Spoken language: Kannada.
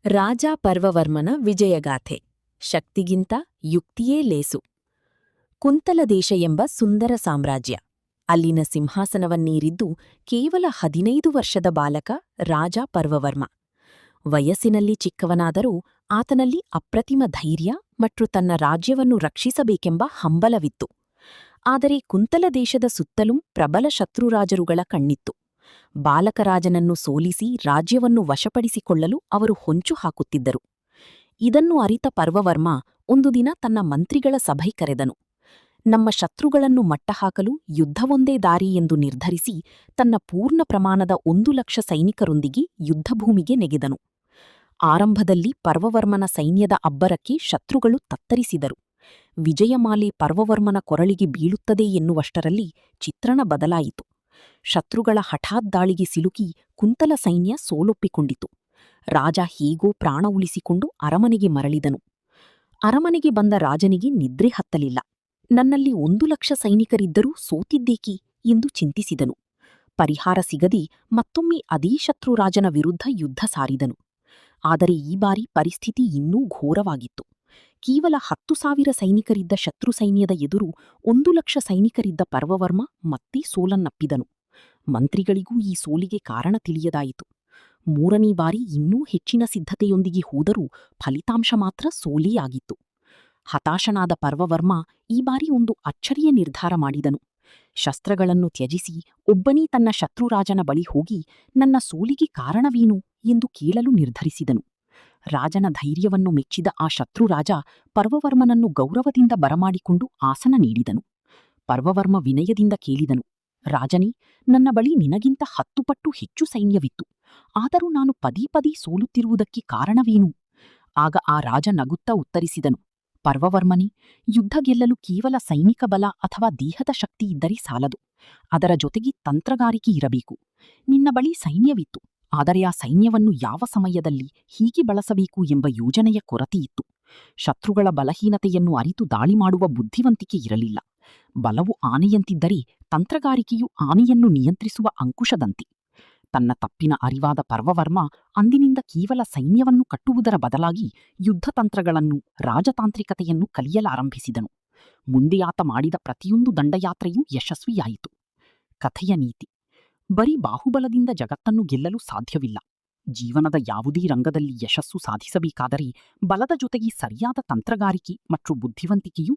ರಾಜ ಪರ್ವವರ್ಮನ ವಿಜಯಗಾಥೆ. ಶಕ್ತಿಗಿಂತ ಯುಕ್ತಿಯೇ ಲೇಸು. ಕುಂತಲ ದೇಶ ಎಂಬ ಸುಂದರ ಸಾಮ್ರಾಜ್ಯ. ಅಲ್ಲಿನ ಸಿಂಹಾಸನವನ್ನೇರಿದ್ದು ಕೇವಲ 15 ವರ್ಷದ ಬಾಲಕ ರಾಜ ಪರ್ವವರ್ಮ. ವಯಸ್ಸಿನಲ್ಲಿ ಚಿಕ್ಕವನಾದರೂ ಆತನಲ್ಲಿ ಅಪ್ರತಿಮ ಧೈರ್ಯ ಮತ್ತು ತನ್ನ ರಾಜ್ಯವನ್ನು ರಕ್ಷಿಸಬೇಕೆಂಬ ಹಂಬಲವಿತ್ತು. ಆದರೆ ಕುಂತಲ ದೇಶದ ಸುತ್ತಲೂ ಪ್ರಬಲ ಶತ್ರುರಾಜರುಗಳ ಕಣ್ಣಿತ್ತು. ಬಾಲಕರಾಜನನ್ನು ಸೋಲಿಸಿ ರಾಜ್ಯವನ್ನು ವಶಪಡಿಸಿಕೊಳ್ಳಲು ಅವರು ಹೊಂಚು ಹಾಕುತ್ತಿದ್ದರು. ಇದನ್ನು ಅರಿತ ಪರ್ವವರ್ಮ ಒಂದು ದಿನ ತನ್ನ ಮಂತ್ರಿಗಳ ಸಭೆ ಕರೆದನು. ನಮ್ಮ ಶತ್ರುಗಳನ್ನು ಮಟ್ಟಹಾಕಲು ಯುದ್ಧವೊಂದೇ ದಾರಿ ಎಂದು ನಿರ್ಧರಿಸಿ ತನ್ನ ಪೂರ್ಣ ಪ್ರಮಾಣದ 1,00,000 ಸೈನಿಕರೊಂದಿಗೆ ಯುದ್ಧಭೂಮಿಗೆ ನೆಗೆದನು. ಆರಂಭದಲ್ಲಿ ಪರ್ವವರ್ಮನ ಸೈನ್ಯದ ಅಬ್ಬರಕ್ಕೆ ಶತ್ರುಗಳು ತತ್ತರಿಸಿದರು. ವಿಜಯಮಾಲೆ ಪರ್ವವರ್ಮನ ಕೊರಳಿಗೆ ಬೀಳುತ್ತದೆ ಎನ್ನುವಷ್ಟರಲ್ಲಿ ಚಿತ್ರಣ ಬದಲಾಯಿತು. ಶತ್ರುಗಳ ಹಠಾತ್ ದಾಳಿಗೆ ಸಿಲುಕಿ ಕುಂತಲ ಸೈನ್ಯ ಸೋಲೊಪ್ಪಿಕೊಂಡಿತು. ರಾಜ ಹೇಗೋ ಪ್ರಾಣ ಉಳಿಸಿಕೊಂಡು ಅರಮನೆಗೆ ಮರಳಿದನು. ಅರಮನೆಗೆ ಬಂದ ರಾಜನಿಗೆ ನಿದ್ರೆ ಹತ್ತಲಿಲ್ಲ. ನನ್ನಲ್ಲಿ 1,00,000 ಸೈನಿಕರಿದ್ದರೂ ಸೋತಿದ್ದೇಕಿ ಎಂದು ಚಿಂತಿಸಿದನು. ಪರಿಹಾರ ಸಿಗದೆ ಮತ್ತೊಮ್ಮೆ ಅದೇ ಶತ್ರುರಾಜನ ವಿರುದ್ಧ ಯುದ್ಧ ಸಾರಿದನು. ಆದರೆ ಈ ಬಾರಿ ಪರಿಸ್ಥಿತಿ ಇನ್ನೂ ಘೋರವಾಗಿತ್ತು. ಕೇವಲ 10,000 ಸೈನಿಕರಿದ್ದ ಶತ್ರು ಸೈನ್ಯದ ಎದುರು 1,00,000 ಸೈನಿಕರಿದ್ದ ಪರ್ವವರ್ಮ ಮತ್ತೆ ಸೋಲನ್ನಪ್ಪಿದನು. ಮಂತ್ರಿಗಳಿಗೂ ಈ ಸೋಲಿಗೆ ಕಾರಣ ತಿಳಿಯದಾಯಿತು. 3ನೇ ಬಾರಿ ಇನ್ನೂ ಹೆಚ್ಚಿನ ಸಿದ್ಧತೆಯೊಂದಿಗೆ ಹೋದರೂ ಫಲಿತಾಂಶ ಮಾತ್ರ ಸೋಲೇ ಆಗಿತ್ತು. ಹತಾಶನಾದ ಪರ್ವವರ್ಮ ಈ ಬಾರಿ ಒಂದು ಅಚ್ಚರಿಯ ನಿರ್ಧಾರ ಮಾಡಿದನು. ಶಸ್ತ್ರಗಳನ್ನು ತ್ಯಜಿಸಿ ಒಬ್ಬನೇ ತನ್ನ ಶತ್ರುರಾಜನ ಬಳಿ ಹೋಗಿ ನನ್ನ ಸೋಲಿಗೆ ಕಾರಣವೇನು ಎಂದು ಕೇಳಲು ನಿರ್ಧರಿಸಿದನು. ರಾಜನ ಧೈರ್ಯವನ್ನು ಮೆಚ್ಚಿದ ಆ ಶತ್ರುರಾಜ ಪರ್ವವರ್ಮನನ್ನು ಗೌರವದಿಂದ ಬರಮಾಡಿಕೊಂಡು ಆಸನ ನೀಡಿದನು. ಪರ್ವವರ್ಮ ವಿನಯದಿಂದ ಕೇಳಿದನು, ರಾಜನೇ, ನನ್ನ ಬಳಿ ನಿನಗಿಂತ 10 ಪಟ್ಟು ಹೆಚ್ಚು ಸೈನ್ಯವಿತ್ತು. ಆದರೂ ನಾನು ಪದೇ ಸೋಲುತ್ತಿರುವುದಕ್ಕೆ ಕಾರಣವೇನು? ಆಗ ಆ ರಾಜ ನಗುತ್ತಾ ಉತ್ತರಿಸಿದನು, ಪರ್ವವರ್ಮನೇ, ಯುದ್ಧ ಗೆಲ್ಲಲು ಕೇವಲ ಸೈನಿಕ ಬಲ ಅಥವಾ ದೇಹದ ಶಕ್ತಿ ಇದ್ದರೆ ಸಾಲದು. ಅದರ ಜೊತೆಗೆ ತಂತ್ರಗಾರಿಕೆ ಇರಬೇಕು. ನಿನ್ನ ಬಳಿ ಸೈನ್ಯವಿತ್ತು, ಆದರೆ ಆ ಸೈನ್ಯವನ್ನು ಯಾವ ಸಮಯದಲ್ಲಿ ಹೀಗೆ ಬಳಸಬೇಕು ಎಂಬ ಯೋಜನೆಯ ಕೊರತೆಯಿತ್ತು. ಶತ್ರುಗಳ ಬಲಹೀನತೆಯನ್ನು ಅರಿತು ದಾಳಿ ಮಾಡುವ ಬುದ್ಧಿವಂತಿಕೆ ಇರಲಿಲ್ಲ. ಬಲವು ಆನೆಯಂತಿದ್ದರೆ ತಂತ್ರಗಾರಿಕೆಯು ಆನೆಯನ್ನು ನಿಯಂತ್ರಿಸುವ ಅಂಕುಶದಂತೆ. ತನ್ನ ತಪ್ಪಿನ ಅರಿವಾದ ಪರ್ವವರ್ಮ ಅಂದಿನಿಂದ ಕೇವಲ ಸೈನ್ಯವನ್ನು ಕಟ್ಟುವುದರ ಬದಲಾಗಿ ಯುದ್ಧತಂತ್ರಗಳನ್ನು, ರಾಜತಾಂತ್ರಿಕತೆಯನ್ನು ಕಲಿಯಲಾರಂಭಿಸಿದನು. ಮುಂದೆ ಆತ ಮಾಡಿದ ಪ್ರತಿಯೊಂದು ದಂಡಯಾತ್ರೆಯೂ ಯಶಸ್ವಿಯಾಯಿತು. ಕಥೆಯ ನೀತಿ: ಬರೀ ಬಾಹುಬಲದಿಂದ ಜಗತ್ತನ್ನು ಗೆಲ್ಲಲು ಸಾಧ್ಯವಿಲ್ಲ. ಜೀವನದ ಯಾವುದೇ ರಂಗದಲ್ಲಿ ಯಶಸ್ಸು ಸಾಧಿಸಬೇಕಾದರೆ ಬಲದ ಜೊತೆಗೆ ಸರಿಯಾದ ತಂತ್ರಗಾರಿಕೆ ಮತ್ತು ಬುದ್ಧಿವಂತಿಕೆಯೂ